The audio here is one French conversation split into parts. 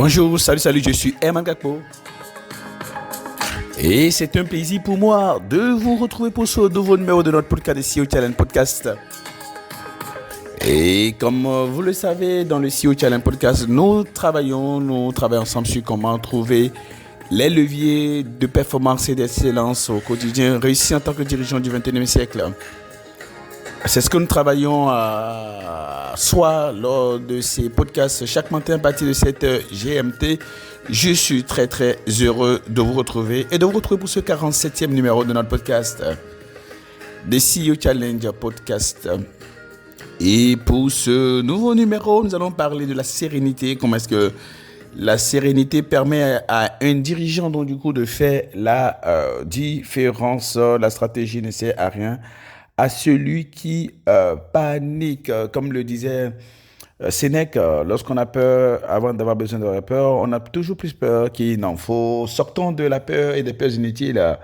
Bonjour, salut, je suis Herman Gakpo. Et c'est un plaisir pour moi de vous retrouver pour ce nouveau numéro de notre podcast, CEO Challenge Podcast. Et comme vous le savez, dans le CEO Challenge Podcast, nous travaillons ensemble sur comment trouver les leviers de performance et d'excellence au quotidien, réussir en tant que dirigeant du 21e siècle. C'est ce que nous travaillons soit lors de ces podcasts chaque matin à partir de 7h GMT. Je suis très heureux de vous retrouver et de vous retrouver pour ce 47e numéro de notre podcast, The CEO Challenge Podcast. Et pour ce nouveau numéro, nous allons parler de la sérénité. Comment est-ce que la sérénité permet à un dirigeant donc du coup de faire la différence. La stratégie ne sert à rien à celui qui panique. Comme le disait Sénèque, lorsqu'on a peur, avant d'avoir besoin d'avoir peur, on a toujours plus peur qu'il n'en faut. Sortons de la peur et des peurs inutiles.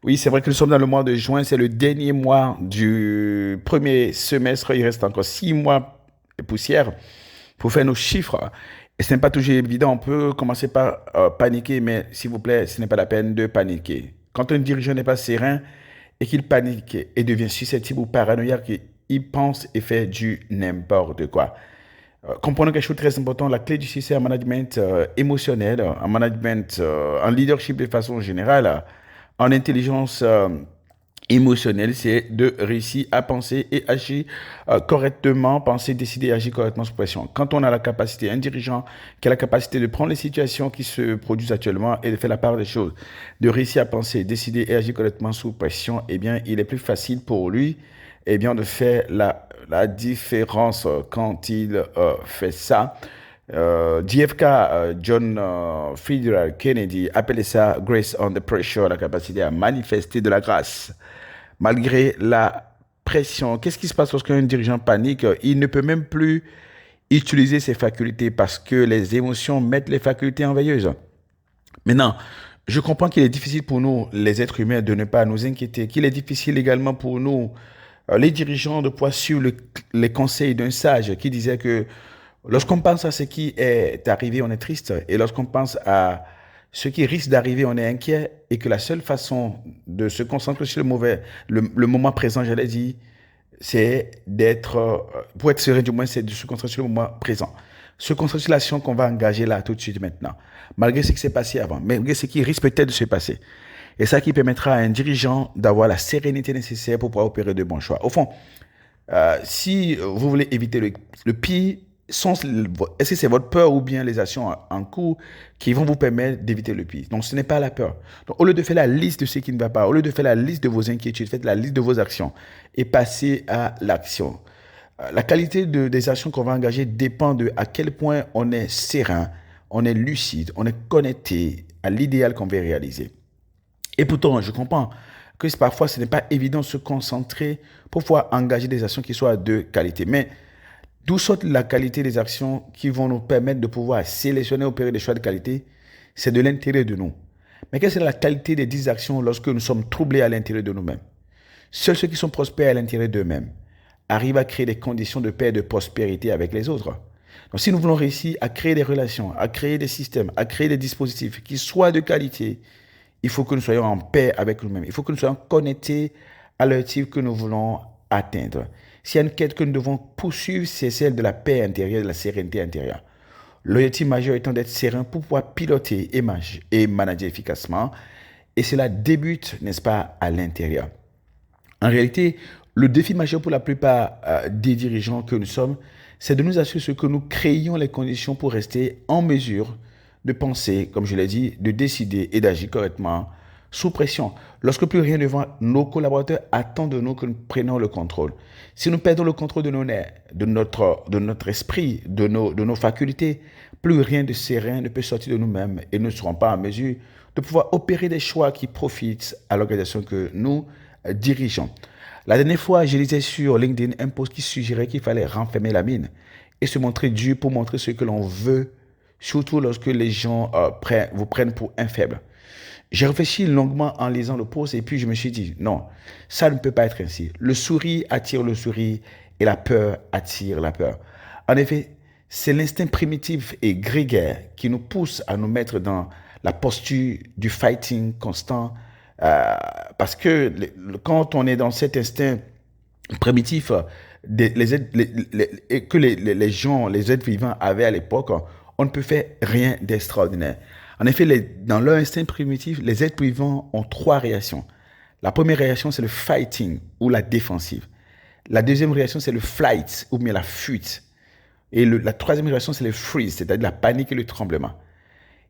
Oui, c'est vrai que nous sommes dans le mois de juin, c'est le dernier mois du premier semestre. Il reste encore 6 mois et poussière pour faire nos chiffres. Et ce n'est pas toujours évident. On peut commencer par paniquer, mais s'il vous plaît, ce n'est pas la peine de paniquer. Quand un dirigeant n'est pas serein et qu'il panique et devient susceptible ou paranoïaque, il pense et fait du n'importe quoi. Comprenons quelque chose de très important, la clé du succès en management émotionnel, en management, en leadership de façon générale, en intelligence émotionnelle, c'est de réussir à penser et agir correctement, penser, décider et agir correctement sous pression. Quand on a la capacité, un dirigeant qui a la capacité de prendre les situations qui se produisent actuellement et de faire la part des choses, de réussir à penser, décider et agir correctement sous pression, eh bien, il est plus facile pour lui de faire la différence quand il fait ça. JFK, John Fitzgerald Kennedy, appelait ça Grace Under Pressure, la capacité à manifester de la grâce malgré la pression. Qu'est-ce qui se passe lorsqu'un dirigeant panique? Il ne peut même plus utiliser ses facultés parce que les émotions mettent les facultés en veilleuse. Maintenant, je comprends qu'il est difficile pour nous, les êtres humains, de ne pas nous inquiéter, qu'il est difficile également pour nous, les dirigeants, de pouvoir suivre les conseils d'un sage qui disait que lorsqu'on pense à ce qui est arrivé, on est triste. Et lorsqu'on pense à ce qui risque d'arriver, on est inquiet. Et que la seule façon de se concentrer sur le moment présent, j'allais dire, c'est d'être, pour être serein du moins, c'est de se concentrer sur le moment présent. Se concentrer sur l'action qu'on va engager là, tout de suite, maintenant. Malgré ce qui s'est passé avant, malgré ce qui risque peut-être de se passer. Et ça qui permettra à un dirigeant d'avoir la sérénité nécessaire pour pouvoir opérer de bons choix. Au fond, si vous voulez éviter le pire, est-ce que c'est votre peur ou bien les actions en cours qui vont vous permettre d'éviter le pire? Donc, ce n'est pas la peur. Donc, au lieu de faire la liste de ce qui ne va pas, au lieu de faire la liste de vos inquiétudes, faites la liste de vos actions et passez à l'action. La qualité des actions qu'on va engager dépend de à quel point on est serein, on est lucide, on est connecté à l'idéal qu'on veut réaliser. Et pourtant, je comprends que parfois, ce n'est pas évident de se concentrer pour pouvoir engager des actions qui soient de qualité. Mais d'où sort la qualité des actions qui vont nous permettre de pouvoir sélectionner, opérer des choix de qualité? C'est de l'intérieur de nous. Mais quelle est la qualité des 10 actions lorsque nous sommes troublés à l'intérieur de nous-mêmes? Seuls ceux qui sont prospères à l'intérieur d'eux-mêmes arrivent à créer des conditions de paix et de prospérité avec les autres. Donc, si nous voulons réussir à créer des relations, à créer des systèmes, à créer des dispositifs qui soient de qualité, il faut que nous soyons en paix avec nous-mêmes. Il faut que nous soyons connectés à l'objectif que nous voulons atteindre. S'il y a une quête que nous devons poursuivre, c'est celle de la paix intérieure, de la sérénité intérieure. L'objectif majeur étant d'être serein pour pouvoir piloter et manager efficacement. Et cela débute, n'est-ce pas, à l'intérieur. En réalité, le défi majeur pour la plupart des dirigeants que nous sommes, c'est de nous assurer que nous créions les conditions pour rester en mesure de penser, comme je l'ai dit, de décider et d'agir correctement sous pression. Lorsque plus rien devant, nos collaborateurs attendent de nous que nous prenions le contrôle. Si nous perdons le contrôle de nos nerfs, de notre esprit, de nos facultés, plus rien de serein ne peut sortir de nous-mêmes et nous ne serons pas en mesure de pouvoir opérer des choix qui profitent à l'organisation que nous dirigeons. La dernière fois, je lisais sur LinkedIn un post qui suggérait qu'il fallait renfermer la mine et se montrer dur pour montrer ce que l'on veut, surtout lorsque les gens vous prennent pour un faible. J'ai réfléchi longuement en lisant le post et puis je me suis dit, non, ça ne peut pas être ainsi. Le sourire attire le sourire et la peur attire la peur. En effet, C'est l'instinct primitif et grégaire qui nous pousse à nous mettre dans la posture du fighting constant. Parce que quand on est dans cet instinct primitif que les gens, les êtres vivants avaient à l'époque, on ne peut faire rien d'extraordinaire. En effet, dans leur instinct primitif, les êtres vivants ont trois réactions. La première réaction, c'est le fighting ou la défensive. La deuxième réaction, c'est le flight ou bien la fuite. Et la troisième réaction, c'est le freeze, c'est-à-dire la panique et le tremblement.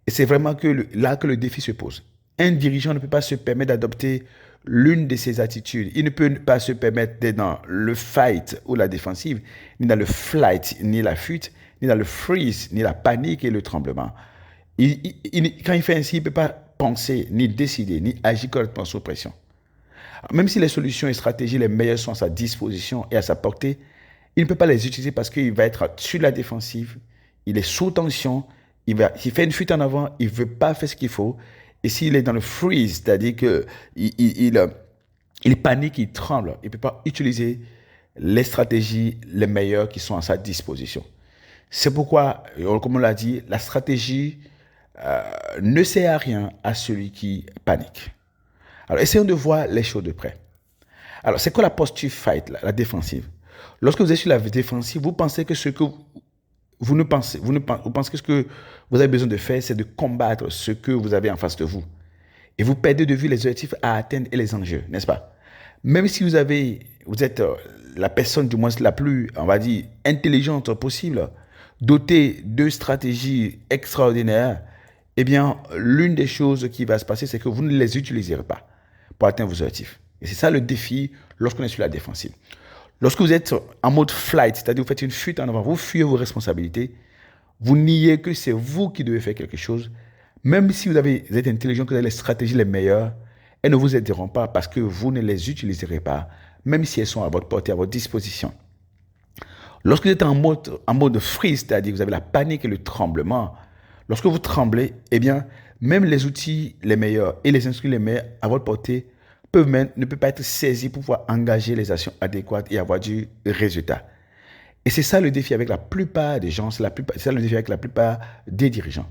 Et c'est vraiment là que le défi se pose. Un dirigeant ne peut pas se permettre d'adopter l'une de ces attitudes. Il ne peut pas se permettre d'être dans le fight ou la défensive, ni dans le flight, ni la fuite, ni dans le freeze, ni la panique et le tremblement. Quand il fait ainsi, il ne peut pas penser, ni décider, ni agir correctement sous pression. Même si les solutions et stratégies les meilleures sont à sa disposition et à sa portée, il ne peut pas les utiliser parce qu'il va être sur la défensive, il est sous tension, s'il fait une fuite en avant, il ne veut pas faire ce qu'il faut. Et s'il est dans le freeze, c'est-à-dire qu'il panique, il tremble, il ne peut pas utiliser les stratégies les meilleures qui sont à sa disposition. C'est pourquoi, comme on l'a dit, la stratégie ne sert à rien à celui qui panique. Alors, essayons de voir les choses de près. Alors, c'est quoi la posture fight, la défensive? Lorsque vous êtes sur la défensive, vous pensez que vous pensez que ce que vous avez besoin de faire, c'est de combattre ce que vous avez en face de vous. Et vous perdez de vue les objectifs à atteindre et les enjeux, n'est-ce pas? Même si vous êtes la personne du moins la plus, on va dire, intelligente possible, dotée de stratégies extraordinaires, eh bien, l'une des choses qui va se passer, c'est que vous ne les utiliserez pas pour atteindre vos objectifs. Et c'est ça le défi lorsqu'on est sur la défensive. Lorsque vous êtes en mode flight, c'est-à-dire vous faites une fuite en avant, vous fuyez vos responsabilités, vous niez que c'est vous qui devez faire quelque chose, même si vous êtes intelligent, que vous avez les stratégies les meilleures, elles ne vous aideront pas parce que vous ne les utiliserez pas, même si elles sont à votre portée, à votre disposition. Lorsque vous êtes en mode freeze, c'est-à-dire que vous avez la panique et le tremblement, lorsque vous tremblez, eh bien, même les outils les meilleurs et les instruments les meilleurs à votre portée ne peuvent pas être saisis pour pouvoir engager les actions adéquates et avoir du résultat. Et c'est ça le défi avec la plupart des gens, c'est ça le défi avec la plupart des dirigeants.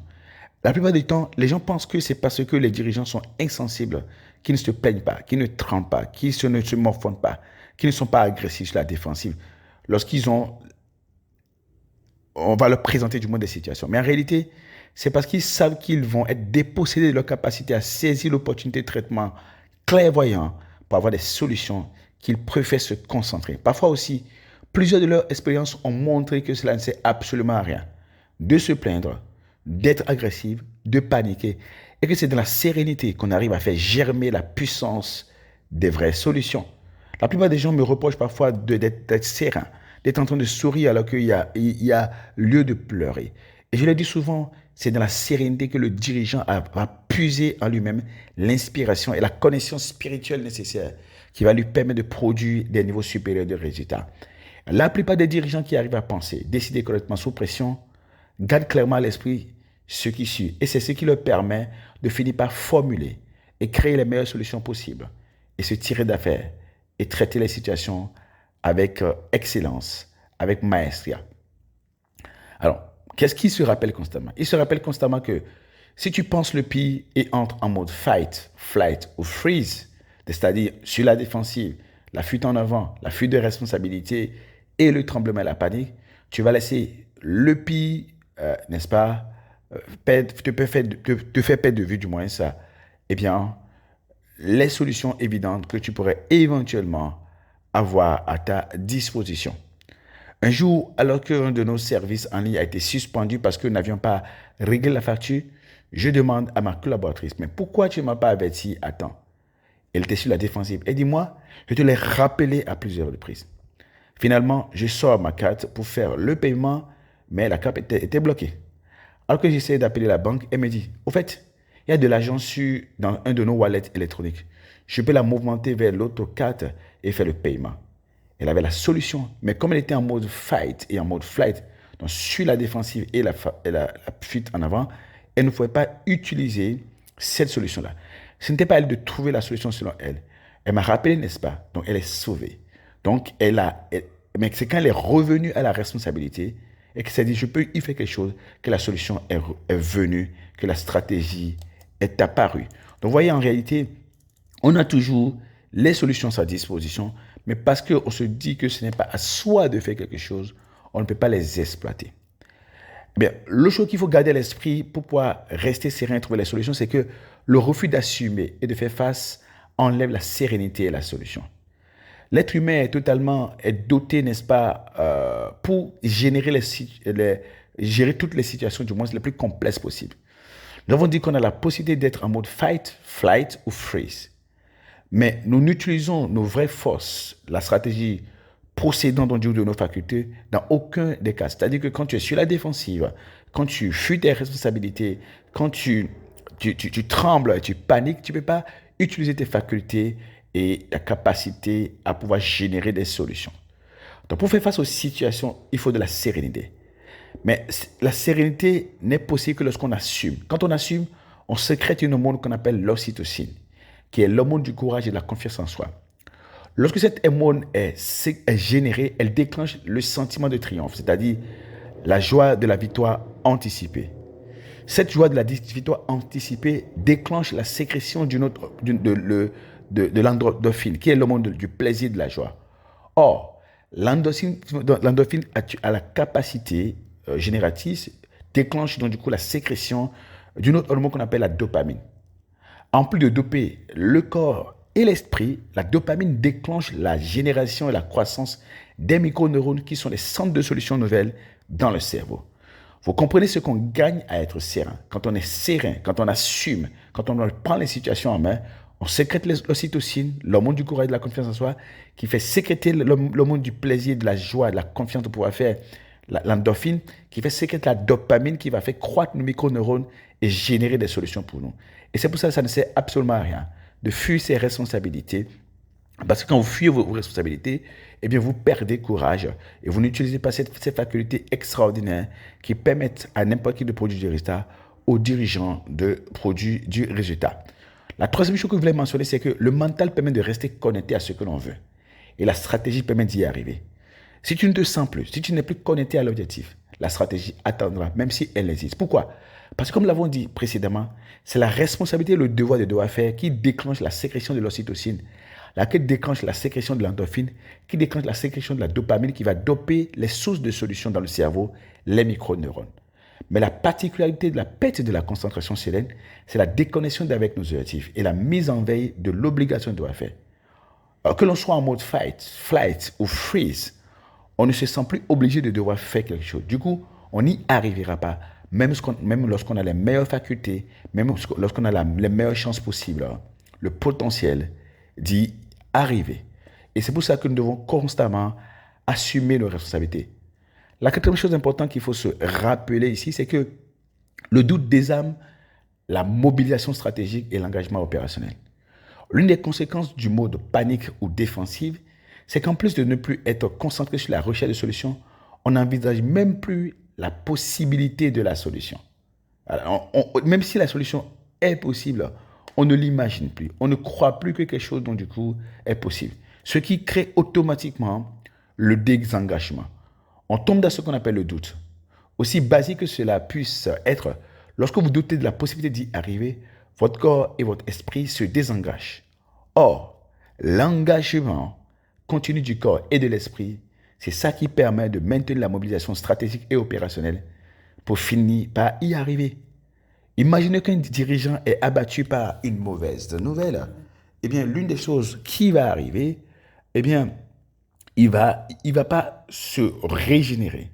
La plupart du temps, les gens pensent que c'est parce que les dirigeants sont insensibles, qu'ils ne se plaignent pas, qu'ils ne tremblent pas, qu'ils ne se morfondent pas, qu'ils ne sont pas agressifs sur la défensive. On va leur présenter du moins des situations. Mais en réalité, c'est parce qu'ils savent qu'ils vont être dépossédés de leur capacité à saisir l'opportunité de traitement clairvoyant pour avoir des solutions qu'ils préfèrent se concentrer. Parfois aussi, plusieurs de leurs expériences ont montré que cela ne sert absolument à rien. De se plaindre, d'être agressif, de paniquer, et que c'est dans la sérénité qu'on arrive à faire germer la puissance des vraies solutions. La plupart des gens me reprochent parfois d'être serein, d'être en train de sourire alors qu'il y a lieu de pleurer. Et je le dis souvent, c'est dans la sérénité que le dirigeant va puiser en lui-même l'inspiration et la connaissance spirituelle nécessaire qui va lui permettre de produire des niveaux supérieurs de résultats. La plupart des dirigeants qui arrivent à penser, décider correctement sous pression, gardent clairement à l'esprit ce qui suit. Et c'est ce qui leur permet de finir par formuler et créer les meilleures solutions possibles et se tirer d'affaire et traiter les situations avec excellence, avec maestria. Alors, qu'est-ce qu'il se rappelle constamment? Il se rappelle constamment que si tu penses le pire et entres en mode fight, flight ou freeze, c'est-à-dire sur la défensive, la fuite en avant, la fuite de responsabilité et le tremblement et la panique, tu vas laisser le pire, n'est-ce pas, te faire perdre de vue du moins ça. Eh bien, les solutions évidentes que tu pourrais éventuellement avoir à ta disposition. Un jour, alors qu'un de nos services en ligne a été suspendu parce que nous n'avions pas réglé la facture, je demande à ma collaboratrice, mais pourquoi tu ne m'as pas averti à temps? Elle était sur la défensive. Elle dit, moi, je te l'ai rappelé à plusieurs reprises. Finalement, je sors ma carte pour faire le paiement, mais la carte était bloquée. Alors que j'essaie d'appeler la banque, elle me dit, au fait, il y a de l'argent dans un de nos wallets électroniques. Je peux la mouvementer vers l'autre carte et faire le paiement. Elle avait la solution, mais comme elle était en mode fight et en mode flight, donc sur la défensive et la fuite en avant, elle ne pouvait pas utiliser cette solution-là. Ce n'était pas à elle de trouver la solution selon elle. Elle m'a rappelé, n'est-ce pas? Donc, elle est sauvée. Donc, mais c'est quand elle est revenue à la responsabilité, et qui s'est dit, je peux y faire quelque chose, que la solution est venue, que la stratégie est apparue. Donc, vous voyez, en réalité, on a toujours les solutions à sa disposition, mais parce qu'on se dit que ce n'est pas à soi de faire quelque chose, on ne peut pas les exploiter. Eh bien, le chose qu'il faut garder à l'esprit pour pouvoir rester serein et trouver les solutions, c'est que le refus d'assumer et de faire face enlève la sérénité et la solution. L'être humain est doté, n'est-ce pas, pour gérer toutes les situations, du moins les plus complexes possibles. Nous avons dit qu'on a la possibilité d'être en mode fight, flight ou freeze. Mais nous n'utilisons nos vraies forces, la stratégie procédant donc de nos facultés, dans aucun des cas. C'est-à-dire que quand tu es sur la défensive, quand tu fuis tes responsabilités, quand tu trembles, tu paniques, tu ne peux pas utiliser tes facultés et ta capacité à pouvoir générer des solutions. Donc pour faire face aux situations, il faut de la sérénité. Mais la sérénité n'est possible que lorsqu'on assume. Quand on assume, on sécrète une hormone qu'on appelle l'ocytocine, qui est l'hormone du courage et de la confiance en soi. Lorsque cette hormone est générée, elle déclenche le sentiment de triomphe, c'est-à-dire la joie de la victoire anticipée. Cette joie de la victoire anticipée déclenche la sécrétion de l'endorphine, qui est l'hormone du plaisir, de la joie. Or, l'endorphine a la capacité génératrice, déclenche donc du coup la sécrétion d'une autre hormone qu'on appelle la dopamine. En plus de doper le corps et l'esprit, la dopamine déclenche la génération et la croissance des microneurones qui sont les centres de solutions nouvelles dans le cerveau. Vous comprenez ce qu'on gagne à être serein. Quand on est serein, quand on assume, quand on prend les situations en main, on sécrète l'ocytocine, l'hormone du courage et de la confiance en soi, qui fait sécréter l'hormone du plaisir, de la joie, de la confiance de pouvoir faire l'endorphine, qui fait sécréter la dopamine, qui va faire croître nos microneurones et générer des solutions pour nous. Et c'est pour ça que ça ne sert absolument à rien de fuir ses responsabilités. Parce que quand vous fuyez vos responsabilités, eh bien vous perdez courage et vous n'utilisez pas ces facultés extraordinaires qui permettent à n'importe qui de produire du résultat, aux dirigeants de produire du résultat. La troisième chose que je voulais mentionner, c'est que le mental permet de rester connecté à ce que l'on veut. Et la stratégie permet d'y arriver. Si tu ne te sens plus, si tu n'es plus connecté à l'objectif, la stratégie attendra, même si elle existe. Pourquoi ? Parce que comme nous l'avons dit précédemment, c'est la responsabilité et le devoir de devoir faire qui déclenche la sécrétion de l'ocytocine, laquelle déclenche la sécrétion de l'endorphine, qui déclenche la sécrétion de la dopamine, qui va doper les sources de solutions dans le cerveau, les microneurones. Mais la particularité de la perte de la concentration sereine, c'est la déconnexion avec nos objectifs et la mise en veille de l'obligation de devoir faire. Alors, que l'on soit en mode fight, flight ou freeze, on ne se sent plus obligé de devoir faire quelque chose. Du coup, on n'y arrivera pas, même lorsqu'on a les meilleures facultés, même lorsqu'on a les meilleures chances possibles, le potentiel d'y arriver. Et c'est pour ça que nous devons constamment assumer nos responsabilités. La quatrième chose importante qu'il faut se rappeler ici, c'est que le doute désarme la mobilisation stratégique et l'engagement opérationnel. L'une des conséquences du mode panique ou défensive, c'est qu'en plus de ne plus être concentré sur la recherche de solutions, on n'envisage même plus la possibilité de la solution. Alors, même si la solution est possible, on ne l'imagine plus. On ne croit plus que quelque chose dont du coup est possible. Ce qui crée automatiquement le désengagement. On tombe dans ce qu'on appelle le doute. Aussi basique que cela puisse être, lorsque vous doutez de la possibilité d'y arriver, votre corps et votre esprit se désengagent. Or, l'engagement continu du corps et de l'esprit, c'est ça qui permet de maintenir la mobilisation stratégique et opérationnelle pour finir par y arriver. Imaginez qu'un dirigeant est abattu par une mauvaise nouvelle. Eh bien, l'une des choses qui va arriver, eh bien, il va pas se régénérer.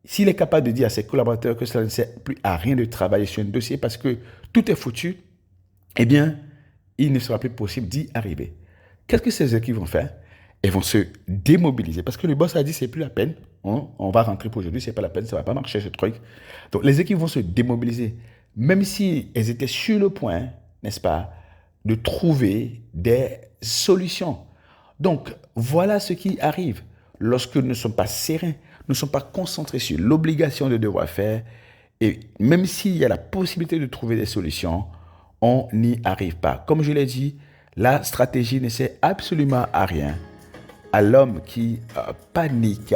S'il est capable de dire à ses collaborateurs que cela ne sert plus à rien de travailler sur un dossier parce que tout est foutu, eh bien, il ne sera plus possible d'y arriver. Qu'est-ce que ces équipes vont faire ? Elles vont se démobiliser parce que le boss a dit c'est plus la peine, on va rentrer pour aujourd'hui, c'est pas la peine, ça va pas marcher ce truc. Donc les équipes vont se démobiliser, même si elles étaient sur le point, n'est-ce pas, de trouver des solutions. Donc voilà ce qui arrive lorsque nous ne sommes pas sereins, nous ne sommes pas concentrés sur l'obligation de devoir faire, et même s'il y a la possibilité de trouver des solutions, on n'y arrive pas. Comme je l'ai dit, la stratégie ne sert absolument à rien à l'homme qui panique.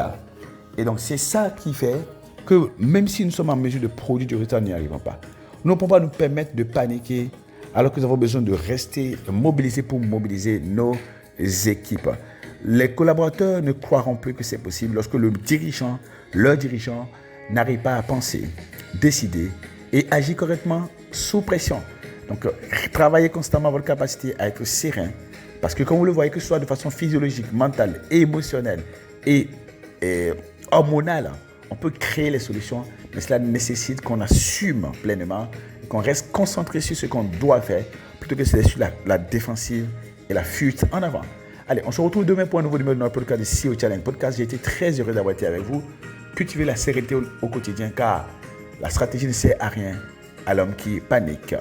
Et donc, c'est ça qui fait que même si nous sommes en mesure de produire du résultat, nous n'y arrivons pas. Nous ne pouvons pas nous permettre de paniquer alors que nous avons besoin de rester mobilisés pour mobiliser nos équipes. Les collaborateurs ne croiront plus que c'est possible lorsque leur dirigeant, n'arrive pas à penser, décider et agir correctement sous pression. Donc, travaillez constamment votre capacité à être serein parce que comme vous le voyez, que ce soit de façon physiologique, mentale, émotionnelle et hormonale, on peut créer les solutions, mais cela nécessite qu'on assume pleinement, qu'on reste concentré sur ce qu'on doit faire, plutôt que de sur la défensive et la fuite en avant. Allez, on se retrouve demain pour un nouveau numéro de notre podcast de CEO Challenge Podcast. J'ai été très heureux d'avoir été avec vous. Cultivez la sérénité au quotidien, car la stratégie ne sert à rien à l'homme qui panique.